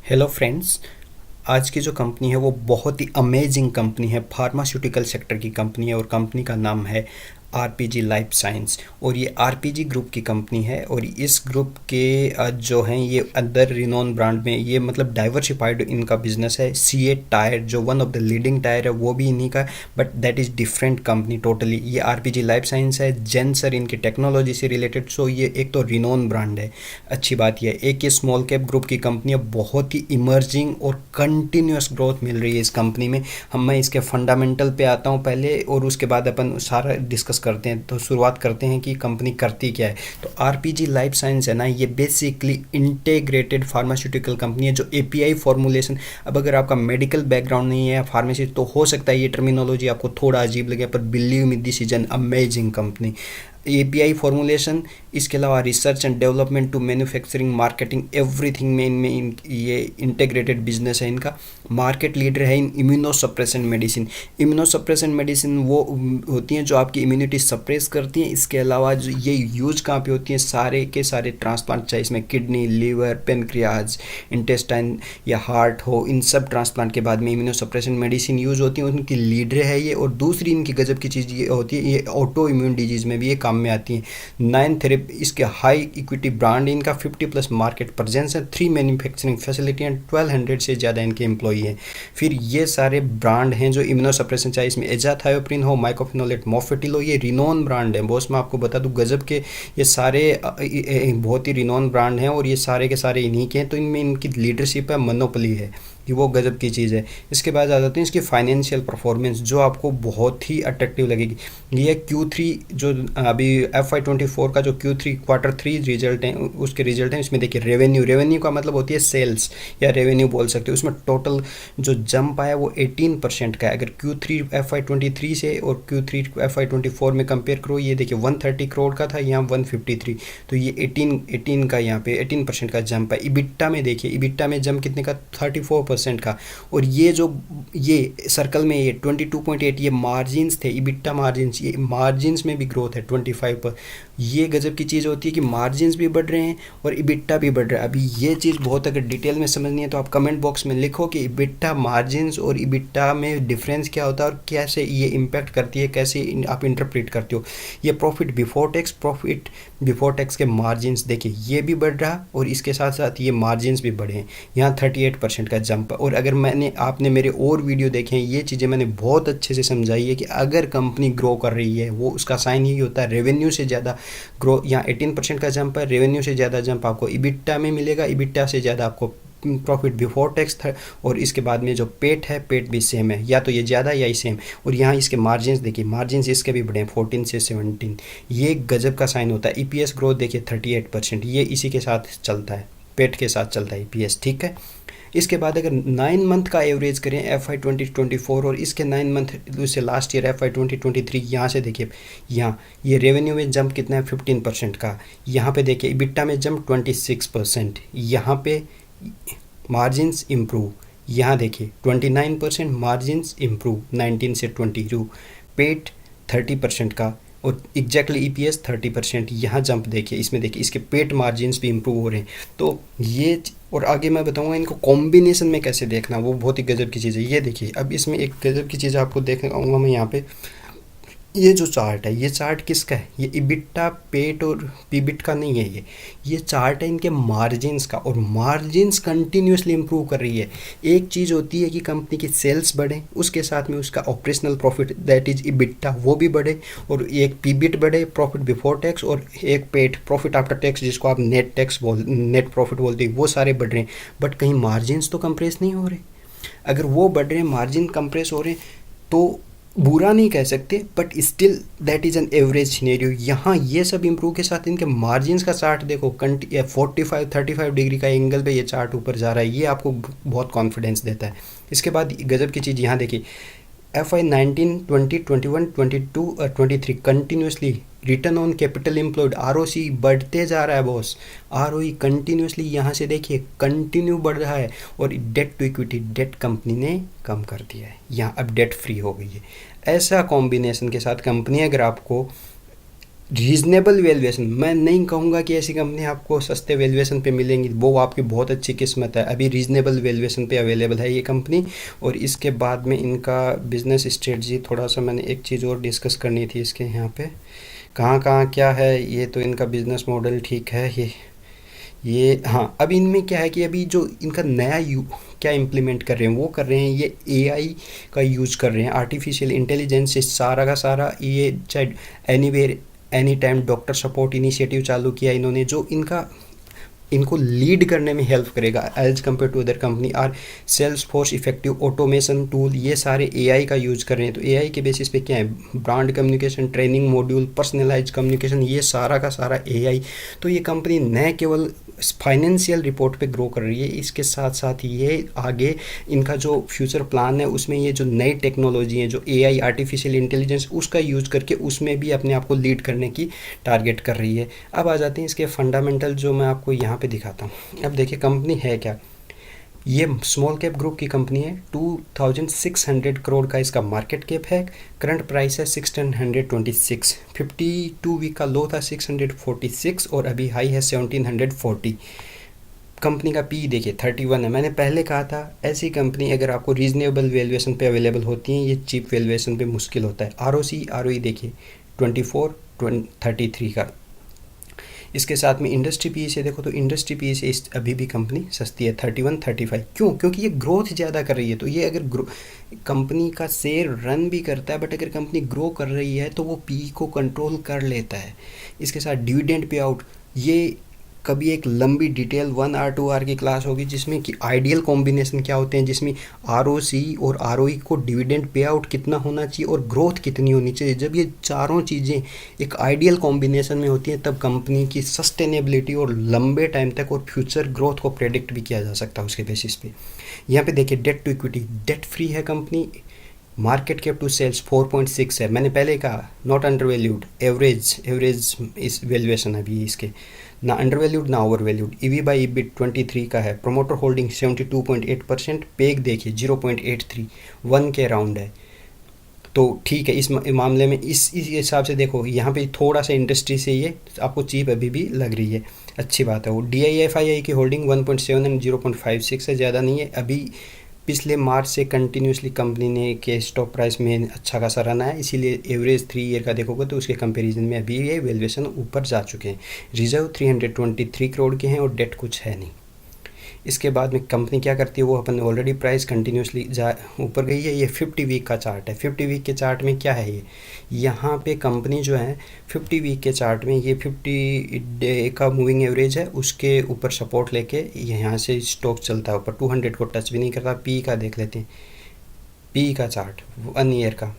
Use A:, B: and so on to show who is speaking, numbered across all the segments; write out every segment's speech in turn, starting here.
A: Hello friends. आज की जो कंपनी है वो बहुत ही अमेजिंग कंपनी है, फार्मास्यूटिकल सेक्टर की कंपनी है और कंपनी का नाम है आरपीजी लाइफ साइंस। और ये आरपीजी ग्रुप की कंपनी है और इस ग्रुप के जो हैं ये अदर रिनोन ब्रांड में ये मतलब डाइवर्सिफाइड इनका बिजनेस है। सीए टायर जो one of the leading tyre है वो भी इन्हीं का है, but that is different company totally. ये आरपीजी लाइफ साइंस है, जेंसर इनकी टेक्नोलॉजी से रिलेटेड। सो ये एक तो रिनोन ब्रांड है। अच्छी बात यह है एक ये स्मॉल कैप ग्रुप की कंपनी है, बहुत ही इमर्जिंग और कंटिन्यूस ग्रोथ मिल रही है इस कंपनी में। मैं इसके फंडामेंटल पे आता हूँ पहले और उसके बाद अपन सारा डिस्कस करते हैं। तो शुरुआत करते हैं कि कंपनी करती क्या है। तो आरपीजी लाइफ साइंस है ना, ये बेसिकली इंटीग्रेटेड फार्मास्यूटिकल कंपनी है जो एपीआई फॉर्मुलेशन। अब अगर आपका मेडिकल बैकग्राउंड नहीं है फार्मेसी तो हो सकता है ये टर्मिनोलॉजी आपको थोड़ा अजीब लगे, पर believe me this is an amazing company. API formulation, इसके अलावा research and development to manufacturing marketing everything में ये इंटीग्रेटेड बिजनेस है इनका। मार्केट लीडर है in immunosuppressant medicine. Immunosuppressant medicine वो होती हैं जो आपकी इम्यूनिटी सप्रेस करती हैं। इसके अलावा जो ये यूज कहाँ पे होती हैं, सारे के सारे ट्रांसप्लांट, चाहे इसमें किडनी, लीवर, पेनक्रियाज, इंटेस्टाइन या हार्ट हो, इन सब ट्रांसप्लांट के बाद में इम्यूनोसप्रेसेंट मेडिसिन यूज होती है। उनकी लीडर है ये। और दूसरी इनकी गजब की चीज़ ये होती है, ये ऑटो इम्यून डिजीज़ में भी ये काम में आती हैं। नाइन थेरेपी इसके हाई इक्विटी ब्रांड, इनका 50+ मार्केट प्रेजेंस है, 3 मैन्युफैक्चरिंग फैसिलिटी एंड 1200 से ज़्यादा इनके एम्प्लॉई हैं। फिर ये सारे ब्रांड हैं जो इम्यूनोसप्रेशन, चाहे इसमें एजाथायोप्रिन हो, माइकोफिनोलेट, मोफेटिल हो, ये रिनोन ब्रांड है बॉस। मैं आपको बता दूं गजब के ये सारे बहुत ही रिनोन ब्रांड हैं और ये सारे के सारे इन्हीं के हैं। तो इनमें इनकी लीडरशिप है, मोनोपोली है, कि वो गजब की चीज़ है। इसके बाद आ जाते हैं इसकी फाइनेंशियल परफॉर्मेंस जो आपको बहुत ही अट्रैक्टिव लगेगी। ये Q3 जो अभी FY24 का जो Q3 क्वार्टर 3 रिजल्ट है उसके रिजल्ट हैं। इसमें देखिए रेवेन्यू का मतलब होती है सेल्स या रेवेन्यू बोल सकते हो। उसमें टोटल जो जंप आया वो 18% का है। अगर Q3 FY23 से और Q3 FY24 में कंपेयर करो, ये देखिए 130 करोड़ का था, यहाँ 153। तो ये 18 का यहाँ पे 18% का जंप है। इबिट्टा में देखिए, इबिट्टा में जंप कितने का, 34% का। और ये जो ये सर्कल में ये 22.8 ये मार्जिन्स थे, इबिट्टा मार्जिन्स, ये मार्जिन्स में भी ग्रोथ है 25 पर। ये गजब की चीज़ होती है कि मार्जिन्स भी बढ़ रहे हैं और इबिट्टा भी बढ़ रहा है। अभी ये चीज़ बहुत अगर डिटेल में समझनी है तो आप कमेंट बॉक्स में लिखो कि इबिट्टा मार्जिन्स और इबिट्टा में डिफरेंस क्या होता है और कैसे ये इम्पैक्ट करती है, कैसे आप इंटरप्रेट करते हो। ये प्रॉफिट बिफोर टैक्स के मार्जिन्स देखिए ये भी बढ़ रहा और इसके साथ साथ ये मार्जिन्स भी बढ़े हैं। यहाँ 38% का जंप। और अगर आपने मेरे और वीडियो देखे हैं, ये चीज़ें मैंने बहुत अच्छे से समझाई है कि अगर कंपनी ग्रो कर रही है वो उसका साइन यही होता है रेवेन्यू से ज़्यादा ग्रो। यहाँ 18% का जंप है, रेवेन्यू से ज़्यादा जंप आपको इबिट्टा में मिलेगा, इबिट्टा से ज़्यादा आपको प्रॉफिट बिफोर टैक्स था। और इसके बाद में जो पेट है, पेट भी सेम है, या तो ये ज़्यादा या ही सेम। और यहाँ इसके मार्जिन्स देखिए, मार्जिन्स इसके भी बढ़े हैं 14 से 17। ये गजब का साइन होता है। ईपीएस ग्रोथ देखिए 38%, ये इसी के साथ चलता है, पेट के साथ चलता है ईपीएस, ठीक है। इसके बाद अगर 9 मंथ का एवरेज करें FY2024 और इसके 9 मंथ उससे लास्ट ईयर FY2023, यहाँ से देखिए, यहाँ ये रेवेन्यू में जंप कितना है 15% का। यहाँ पे देखिए इबिट्टा में जंप 26%, यहाँ पे मार्जिन्स इम्प्रूव, यहाँ देखिए 29% मार्जिन्स इम्प्रूव 19 से 22, पेट 30% का और एग्जैक्टली ईपीएस 30%। यहाँ जंप देखिए, इसमें देखिए इसके पेट मार्जिन्स भी इम्प्रूव हो रहे हैं। तो ये और आगे मैं बताऊंगा इनको कॉम्बिनेशन में कैसे देखना, वो बहुत ही गजब की चीज़ है। ये देखिए अब इसमें एक गजब की चीज़ आपको देखने आऊँगा मैं यहाँ पे। ये जो चार्ट है, ये चार्ट किसका है, ये इबिट्टा, पेट और पीबिट का नहीं है। ये चार्ट है इनके मार्जिन्स का, और मार्जिन्स कंटिन्यूसली इंप्रूव कर रही है। एक चीज़ होती है कि कंपनी की सेल्स बढ़े, उसके साथ में उसका operational profit that is EBITDA वो भी बढ़े, और एक पीबिट बढ़े, प्रॉफिट बिफोर टैक्स, और एक पेट, प्रॉफिट आफ्टर टैक्स, जिसको आप नेट प्रॉफिट बोलते हैं, वो सारे बढ़ रहे हैं। बट कहीं मार्जिन्स तो कंप्रेस नहीं हो रहे। अगर वो बढ़ रहे हैं, मार्जिन कंप्रेस हो रहे हैं, तो बुरा नहीं कह सकते, but still that is an average scenario. यहाँ ये सब इम्प्रूव के साथ इनके मार्जिन्स का चार्ट देखो, 45-35 डिग्री का एंगल पे ये चार्ट ऊपर जा रहा है, ये आपको बहुत कॉन्फिडेंस देता है। इसके बाद गजब की चीज़ यहाँ देखिए, FY19, 20, 21, 22 और 23 continuously return on capital employed ROC बढ़ते जा रहा है बॉस। ROE कंटिन्यूसली यहाँ से देखिए कंटिन्यू बढ़ रहा है। और debt to equity, debt company ने कम कर दिया है, यहाँ अब डेट फ्री हो गई है। ऐसा कॉम्बिनेशन के साथ कंपनी अगर आपको रीज़नेबल वैल्यूएशन, मैं नहीं कहूँगा कि ऐसी कंपनी आपको सस्ते वैल्यूएशन पे मिलेंगी, वो आपकी बहुत अच्छी किस्मत है। अभी रीज़नेबल वैल्यूएशन पे अवेलेबल है ये कंपनी। और इसके बाद में इनका बिजनेस स्ट्रेटजी, थोड़ा सा मैंने एक चीज़ और डिस्कस करनी थी इसके यहाँ पे, कहाँ कहाँ क्या है। ये तो इनका बिजनेस मॉडल ठीक है। ये हाँ, अब इनमें क्या है कि अभी जो इनका नया क्या इम्प्लीमेंट कर रहे हैं, वो कर रहे हैं ये एआई का यूज़ कर रहे हैं, आर्टिफिशियल इंटेलिजेंस से सारा का सारा। ये चाहे anywhere any time doctor support initiative चालू किया इन्होंने, जो इनका इनको लीड करने में हेल्प करेगा as compare to other company. और sales force effective automation tool, ये सारे एआई का यूज़ कर रहे हैं। तो एआई के बेसिस पे क्या है, brand communication, training module, personalise communication, ये सारा का सारा एआई। तो ये कंपनी न केवल फाइनेंशियल रिपोर्ट पे ग्रो कर रही है, इसके साथ साथ ये आगे इनका जो फ्यूचर प्लान है उसमें ये जो नई टेक्नोलॉजी है, जो एआई, आर्टिफिशियल इंटेलिजेंस, उसका यूज़ करके उसमें भी अपने आप को लीड करने की टारगेट कर रही है। अब आ जाते हैं इसके फंडामेंटल, जो मैं आपको यहाँ पे दिखाता हूँ। अब देखिए कंपनी है क्या। ये स्मॉल कैप ग्रुप की कंपनी है। 2600 करोड़ का इसका मार्केट कैप है। करंट प्राइस है 1626। 52 वीक का लो था 646 और अभी हाई है 1740। कंपनी का पी देखिए 31 है। मैंने पहले कहा था ऐसी कंपनी अगर आपको रीजनेबल वैल्यूएशन पे अवेलेबल होती हैं, ये चीप वैल्यूएशन पे मुश्किल होता है। आरओई देखिए 24 33 का। इसके साथ में इंडस्ट्री पी से देखो तो इंडस्ट्री पी से इस अभी भी कंपनी सस्ती है 31 35। क्यों? क्योंकि ये ग्रोथ ज़्यादा कर रही है। तो ये अगर कंपनी का शेयर रन भी करता है, बट अगर कंपनी ग्रो कर रही है तो वो पी को कंट्रोल कर लेता है। इसके साथ डिविडेंड पे आउट, ये कभी एक लंबी डिटेल 1 आर 2 आर की क्लास होगी जिसमें कि आइडियल कॉम्बिनेशन क्या होते हैं, जिसमें आरओसी और आरओई को डिविडेंड पे आउट कितना होना चाहिए और ग्रोथ कितनी होनी चाहिए। जब ये चारों चीज़ें एक आइडियल कॉम्बिनेशन में होती हैं तब कंपनी की सस्टेनेबिलिटी और लंबे टाइम तक और फ्यूचर ग्रोथ को प्रेडिक्ट भी किया जा सकता है उसके बेसिस पे। यहाँ पे देखिए debt to equity, debt free है company. Market cap to sales 4.6 है। मैंने पहले कहा नॉट अंडर वैल्यूड, एवरेज इस वैल्यूएशन अभी इसके, ना अंडर वैल्यूड ना over valued. EV by EBIT 23 का है। Promoter holding 72.8%। पेग देखिए 0.83, 1 के अराउंड है। तो ठीक है, इस मामले में इस हिसाब से देखो यहाँ पे थोड़ा सा इंडस्ट्री से ये आपको चीप अभी भी लग रही है, अच्छी बात है। वो DIFI की होल्डिंग 1.7 एंड 0.56 है, ज़्यादा नहीं है। अभी पिछले मार्च से कंटिन्यूसली कंपनी ने के स्टॉक प्राइस में अच्छा खासा रन है, इसीलिए एवरेज 3 ईयर का देखोगे तो उसके कंपैरिजन में अभी ये वैल्यूएशन ऊपर जा चुके हैं। रिजर्व 323 करोड़ के हैं और डेट कुछ है नहीं। इसके बाद में कंपनी क्या करती है, वो अपन ऑलरेडी प्राइस कंटिन्यूसली जा ऊपर गई है। ये 50 वीक का चार्ट है। 50 वीक के चार्ट में क्या है, ये यहाँ पे कंपनी जो है 50 वीक के चार्ट में ये 50 डे का मूविंग एवरेज है, उसके ऊपर सपोर्ट लेके यहाँ से स्टॉक चलता है ऊपर, 200 को टच भी नहीं करता। पी का देख लेते हैं, पी का चार्ट 1 ईयर का,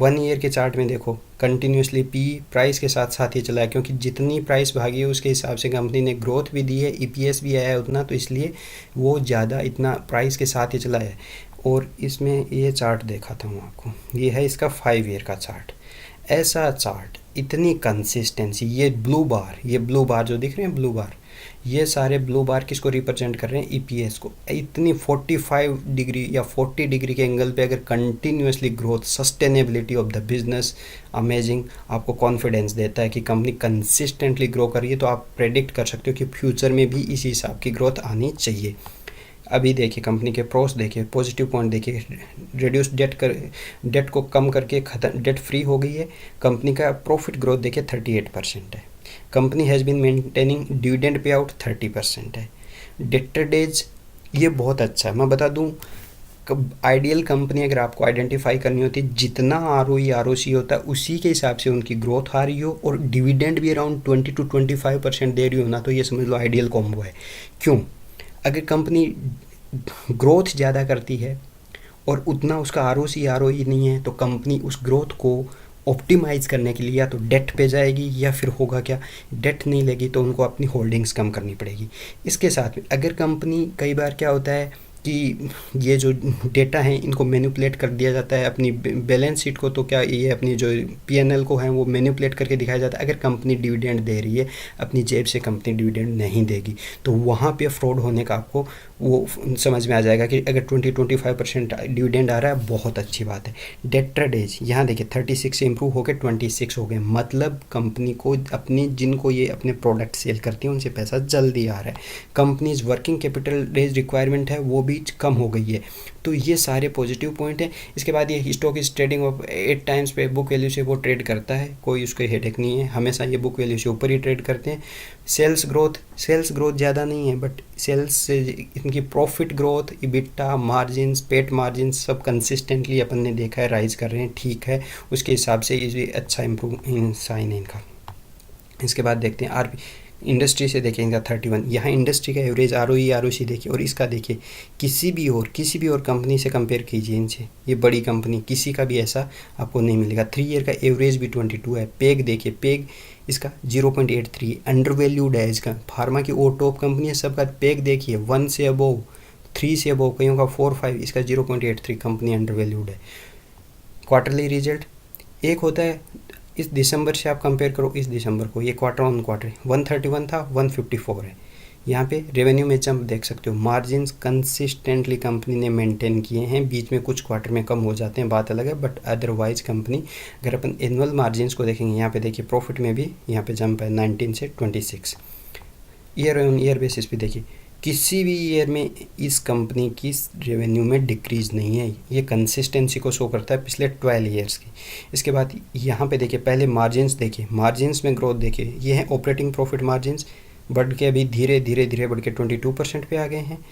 A: 1 ईयर के चार्ट में देखो कंटिन्यूसली पी प्राइस के साथ साथ ही चला है, क्योंकि जितनी प्राइस भागी है उसके हिसाब से कंपनी ने ग्रोथ भी दी है, EPS भी आया है उतना, तो इसलिए वो ज़्यादा इतना प्राइस के साथ ही चला है। और इसमें ये चार्ट दिखाता हूँ आपको, ये है इसका 5 ईयर का चार्ट। ऐसा चार्ट, इतनी कंसिस्टेंसी, ये ब्लू बार जो दिख रहे हैं ब्लू बार, ये सारे ब्लू बार किसको रिप्रेजेंट कर रहे हैं, EPS को। इतनी 45 डिग्री या 40 डिग्री के एंगल पे अगर continuously growth, sustainability of the business amazing, आपको कॉन्फिडेंस देता है कि कंपनी कंसिस्टेंटली ग्रो कर रही है, तो आप प्रेडिक्ट कर सकते हो कि फ्यूचर में भी इसी हिसाब की ग्रोथ आनी चाहिए। अभी देखिए कंपनी के प्रोस देखिए, पॉजिटिव पॉइंट देखिए, रिड्यूस डेट को कम करके खत्म, डेट फ्री हो गई है। कंपनी का प्रॉफिट ग्रोथ देखिए 38% है। Company has been maintaining dividend pay out 30% है। डेटर डेज ये बहुत अच्छा है। मैं बता दूं, आइडियल कंपनी अगर आपको आइडेंटिफाई करनी होती है, जितना ROE ROC होता है उसी के हिसाब से उनकी ग्रोथ आ रही हो और डिविडेंड भी अराउंड 20 to 25% दे रही हो ना, तो ये समझ लो आइडियल कॉम्बो है। क्यों? अगर कंपनी ग्रोथ ज़्यादा करती है और उतना उसका ROC ROE नहीं है, तो कंपनी उस ग्रोथ को ऑप्टिमाइज़ करने के लिए या तो डेट पे जाएगी, या फिर होगा क्या, डेट नहीं लेगी तो उनको अपनी होल्डिंग्स कम करनी पड़ेगी। इसके साथ में अगर कंपनी, कई बार क्या होता है कि ये जो डेटा है इनको मैनिपुलेट कर दिया जाता है अपनी बैलेंस शीट को, तो क्या ये अपनी जो पीएनएल को है वो मैनिपुलेट करके दिखाया जाता है। अगर कंपनी डिविडेंड दे रही है, अपनी जेब से कंपनी डिविडेंड नहीं देगी, तो वहाँ पे फ्रॉड होने का आपको वो समझ में आ जाएगा कि अगर 20-25% डिविडेंड आ रहा है, बहुत अच्छी बात है। डेटर डेज यहाँ देखिए 36 से इम्प्रूव होकर 26 हो गए, मतलब कंपनी को अपनी जिनको ये अपने प्रोडक्ट सेल करती है उनसे पैसा जल्दी आ रहा है। Companies working capital days requirement है वो भी कम हो गई है। तो ये सारे पॉजिटिव पॉइंट हैं। इसके बाद ये स्टॉक इस ट्रेडिंग ऑफ 8 टाइम्स पे बुक वैल्यू से वो ट्रेड करता है, कोई उसको हेडेक नहीं है, हमेशा ये बुक वैल्यू से ऊपर ही ट्रेड करते हैं। सेल्स ग्रोथ ज़्यादा नहीं है, बट सेल्स से इनकी प्रॉफिट ग्रोथ, इबिटा मार्जिन, पेट मार्जिन सब कंसिस्टेंटली अपन ने देखा है राइज कर रहे हैं, ठीक है। उसके हिसाब से ये अच्छा इम्प्रूव साइन है इनका। इसके बाद देखते हैं इंडस्ट्री से देखिए इनका 31, यहाँ इंडस्ट्री का एवरेज ROE देखिए, और इसका देखिए किसी भी और कंपनी से कंपेयर कीजिए इनसे, ये बड़ी कंपनी किसी का भी ऐसा आपको नहीं मिलेगा। 3 ईयर का एवरेज भी 22 है। पेग देखिए, पेग इसका 0.83 अंडर वैल्यूड है इसका। फार्मा की और टॉप कंपनी है सबका पेग देखिए 1 से अबोव, 3 से अबोव, कईयों का 4-5, इसका 0.83 कंपनी अंडर वैल्यूड है। क्वार्टरली रिजल्ट एक होता है, इस दिसंबर से आप कंपेयर करो इस दिसंबर को, ये क्वार्टर ऑन क्वार्टर 131 था 154 है। यहाँ पे रेवेन्यू में जंप देख सकते हो। मार्जिन्स कंसिस्टेंटली कंपनी ने मेंटेन किए हैं, बीच में कुछ क्वार्टर में कम हो जाते हैं, बात अलग है, बट अदरवाइज कंपनी, अगर अपन एनुअल मार्जिन्स को देखेंगे यहाँ पे देखिए प्रॉफिट में भी यहाँ पे जंप है 19 से 26। ईयर ऑन ईयर बेसिस पे देखिए किसी भी ईयर में इस कंपनी की रेवेन्यू में डिक्रीज नहीं है, ये कंसिस्टेंसी को शो करता है पिछले 12 ईयर्स की। इसके बाद यहाँ पे देखिए पहले मार्जिन्स देखिए, मार्जिन्स में ग्रोथ देखिए, ये है ऑपरेटिंग प्रॉफिट मार्जिन्स, बढ़ के अभी धीरे धीरे बढ़ के 22% पे आ गए हैं।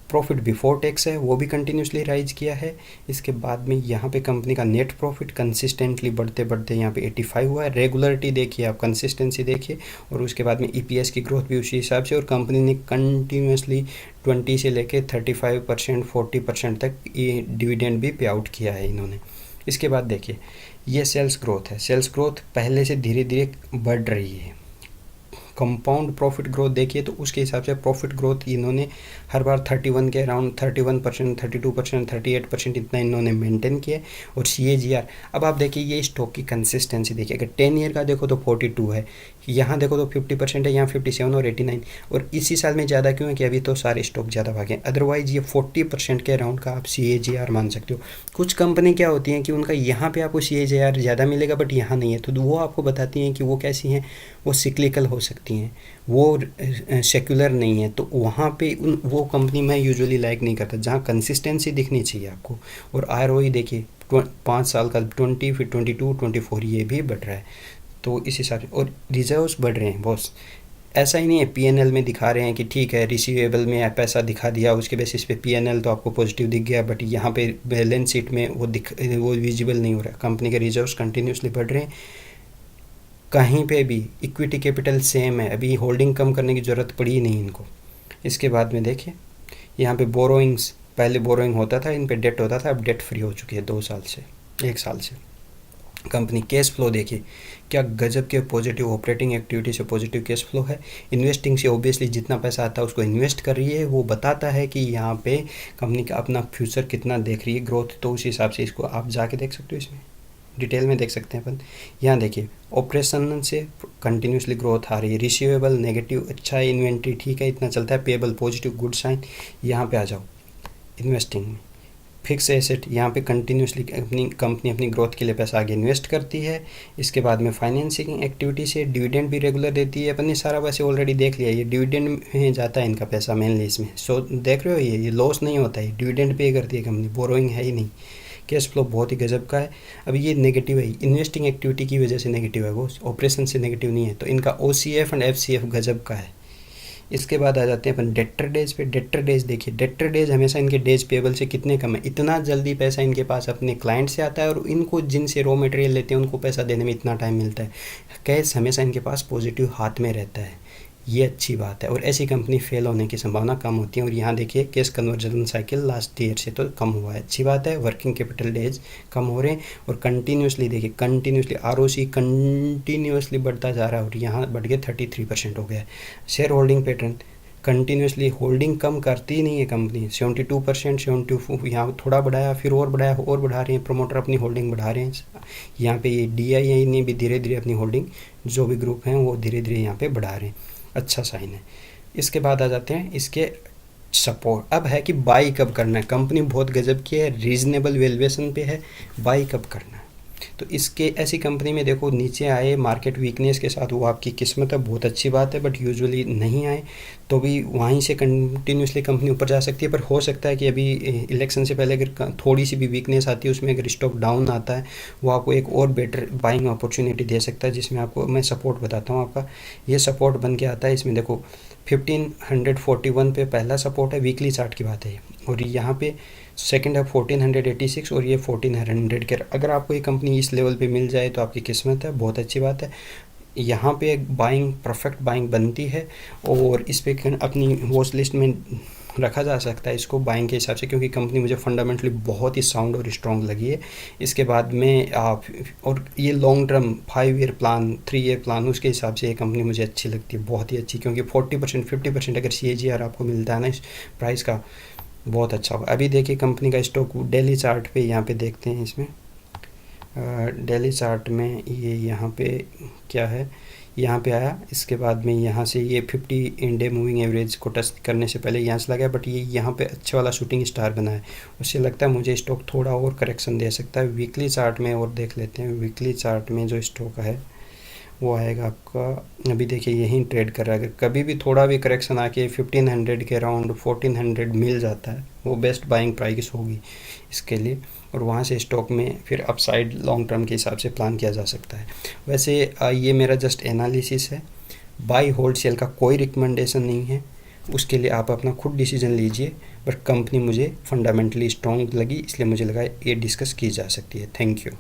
A: प्रॉफिट बिफोर टैक्स है वो भी कंटिन्यूसली राइज किया है। इसके बाद में यहाँ पे कंपनी का नेट प्रॉफिट कंसिस्टेंटली बढ़ते बढ़ते यहाँ पे 85 हुआ है। रेगुलरिटी देखिए आप, कंसिस्टेंसी देखिए, और उसके बाद में ईपीएस की ग्रोथ भी उसी हिसाब से, और कंपनी ने कंटिन्यूसली 20 से लेके 35% 40% तक ये डिविडेंड भी पे आउट किया है इन्होंने। इसके बाद देखिए ये सेल्स ग्रोथ है, सेल्स ग्रोथ पहले से धीरे धीरे बढ़ रही है। कंपाउंड प्रॉफिट ग्रोथ देखिए तो उसके हिसाब से प्रॉफिट ग्रोथ इन्होंने हर बार 31 के अराउंड 31%, 32%, 38% इतना इन्होंने मेंटेन किया। और CAGR, अब आप देखिए ये स्टॉक की कंसिस्टेंसी देखिए, अगर 10 ईयर का देखो तो 42 है, यहाँ देखो तो 50% है, यहाँ 57 और 89, और इसी साल में ज़्यादा क्यों है कि अभी तो सारे स्टॉक ज़्यादा भागे। अदरवाइज ये 40% के अराउंड का आप CAGR मान सकते हो। कुछ कंपनी क्या होती हैं कि उनका यहाँ पे आपको CAGR ज़्यादा मिलेगा बट यहाँ नहीं है, तो वो आपको बताती हैं कि वो कैसी हैं, वो सिक्लिकल हो सकती हैं, वो सेक्युलर नहीं है। तो वहाँ पे वो कंपनी मैं यूजुअली लाइक नहीं करता, जहाँ कंसिस्टेंसी दिखनी चाहिए आपको। और ROE देखिए 5 साल का 20, फिर 22, 24, ये भी बढ़ रहा है, तो इस हिसाब से। और रिजर्व्स बढ़ रहे हैं बॉस, ऐसा ही नहीं है पीएनएल में दिखा रहे हैं कि ठीक है रिसीवेबल में पैसा दिखा दिया, उसके बेसिस पे पीएनएल तो आपको पॉजिटिव दिख गया, बट यहाँ पे बैलेंस शीट में वो विजिबल नहीं हो रहा। कंपनी के रिजर्व्स कंटिन्यूसली बढ़ रहे हैं, कहीं पे भी इक्विटी कैपिटल सेम है, अभी होल्डिंग कम करने की ज़रूरत पड़ी ही नहीं इनको। इसके बाद में देखिए यहाँ पे बोरोइंग्स, पहले बोरोइंग होता था, इन पे डेट होता था, अब डेट फ्री हो चुकी है 2 साल से, 1 साल से। कंपनी कैश फ्लो देखिए क्या गजब के पॉजिटिव, ऑपरेटिंग एक्टिविटी से पॉजिटिव कैश फ्लो है। इन्वेस्टिंग से ऑब्वियसली जितना पैसा आता है उसको इन्वेस्ट कर रही है, वो बताता है कि यहाँ पे कंपनी का अपना फ्यूचर कितना देख रही है ग्रोथ, तो उस हिसाब से इसको आप जाके देख सकते हो, इसमें डिटेल में देख सकते हैं अपन। यहाँ देखिए ऑपरेशन से कंटिन्यूसली ग्रोथ आ रही है, रिसीवेबल नेगेटिव अच्छा है, इन्वेंट्री ठीक है इतना चलता है, पेबल पॉजिटिव गुड साइन। यहाँ पे आ जाओ इन्वेस्टिंग में, फिक्स एसेट, यहाँ पे कंटिन्यूसली अपनी कंपनी अपनी ग्रोथ के लिए पैसा आगे इन्वेस्ट करती है। इसके बाद में फाइनेंसिंग एक्टिविटी से डिविडेंड भी रेगुलर देती है, अपन ने सारा वैसे ऑलरेडी देख लिया, ये डिविडेंड में जाता है इनका पैसा मेनली इसमें। सो देख रहे हो ये लॉस नहीं होता है, डिविडेंड पे करती है कंपनी, बोरोइंग है ही नहीं। कैश फ्लो बहुत ही गजब का है। अब ये नेगेटिव है, इन्वेस्टिंग एक्टिविटी की वजह से नेगेटिव है, वो ऑपरेशन से नेगेटिव नहीं है, तो इनका OCF एंड FCF गजब का है। इसके बाद आ जाते हैं अपन डेटर डेज पे। डेटर डेज देखिए, डेटर डेज हमेशा इनके डेज पेबल से कितने कम है, इतना जल्दी पैसा इनके पास अपने क्लाइंट से आता है, और इनको जिनसे रॉ मटेरियल लेते हैं उनको पैसा देने में इतना टाइम मिलता है। कैश हमेशा इनके पास पॉजिटिव हाथ में रहता है, ये अच्छी बात है, और ऐसी कंपनी फेल होने की संभावना कम होती है। और यहाँ देखिए cash conversion cycle last year से तो कम हुआ है, अच्छी बात है। वर्किंग कैपिटल डेज कम हो रहे हैं, और कंटिन्यूसली देखिए कंटिन्यूसली ROC कंटिन्यूसली बढ़ता जा रहा है, और यहाँ बढ़ के 33% हो गया है। Share holding pattern continuously holding कम करती ही नहीं है कंपनी। 72%, 74, यहाँ थोड़ा बढ़ाया, फिर और बढ़ाया, और बढ़ा रहे हैं प्रमोटर, अपनी होल्डिंग बढ़ा रहे हैं। यहाँ पे ये DII ने भी धीरे धीरे अपनी होल्डिंग, जो भी ग्रुप हैं वो धीरे धीरे यहाँ पे बढ़ा रहे हैं, अच्छा साइन है। इसके बाद आ जाते हैं इसके सपोर्ट। अब है कि बाई कब करना है। कंपनी बहुत गजब की है, रीजनेबल वैल्यूएशन पे है, बाई कब करना है। तो इसके ऐसी कंपनी में देखो नीचे आए मार्केट वीकनेस के साथ, वो आपकी किस्मत है, बहुत अच्छी बात है, बट यूजुअली नहीं आए तो भी वहीं से कंटिन्यूसली कंपनी ऊपर जा सकती है। पर हो सकता है कि अभी इलेक्शन से पहले अगर थोड़ी सी भी वीकनेस आती है उसमें, अगर स्टॉक डाउन आता है, वो आपको एक और बेटर बाइंग अपॉर्चुनिटी दे सकता है, जिसमें आपको मैं सपोर्ट बताता हूँ। आपका ये सपोर्ट बन के आता है, इसमें देखो 1541 पे पहला सपोर्ट है, वीकली चार्ट की बात है, और यहाँ पे सेकंड है 1486 और ये 1400 के। अगर आपको ये कंपनी इस लेवल पे मिल जाए तो आपकी किस्मत है, बहुत अच्छी बात है। यहाँ पे एक बाइंग, परफेक्ट बाइंग बनती है, और इस पे अपनी वॉच लिस्ट में रखा जा सकता है इसको बाइंग के हिसाब से, क्योंकि कंपनी मुझे फंडामेंटली बहुत ही साउंड और स्ट्रॉन्ग लगी है। इसके बाद में आप, और ये long term 5 year plan, 3 year plan, उसके हिसाब से ये कंपनी मुझे अच्छी लगती है, बहुत ही अच्छी, क्योंकि 40% 50% अगर CAGR आपको मिलता है ना इस प्राइस का, बहुत अच्छा होगा। अभी देखिए कंपनी का स्टॉक डेली चार्ट पे, यहाँ पे देखते हैं इसमें डेली चार्ट में ये यहाँ पे क्या है, यहाँ पे आया, इसके बाद में यहाँ से ये 50 इंडे मूविंग एवरेज को टच करने से पहले यहाँ से लगा, बट ये यहाँ पे अच्छा वाला शूटिंग स्टार बना है। उससे लगता है मुझे स्टॉक थोड़ा और करेक्शन दे सकता है। वीकली चार्ट में और देख लेते हैं, वीकली चार्ट में जो स्टॉक है वो आएगा आपका, अभी देखिए यहीं ट्रेड कर रहा है। अगर कभी भी थोड़ा भी करेक्शन आके 1500 के अराउंड 1400 मिल जाता है, वो बेस्ट बाइंग प्राइस होगी इसके लिए, और वहाँ से स्टॉक में फिर अपसाइड लॉन्ग टर्म के हिसाब से प्लान किया जा सकता है। वैसे ये मेरा जस्ट एनालिसिस है, बाई होल्ड सेल का कोई रिकमेंडेशन नहीं है, उसके लिए आप अपना खुद डिसीजन लीजिए। बट कंपनी मुझे फंडामेंटली स्ट्रॉन्ग लगी, इसलिए मुझे लगा ये डिस्कस की जा सकती है। Thank you.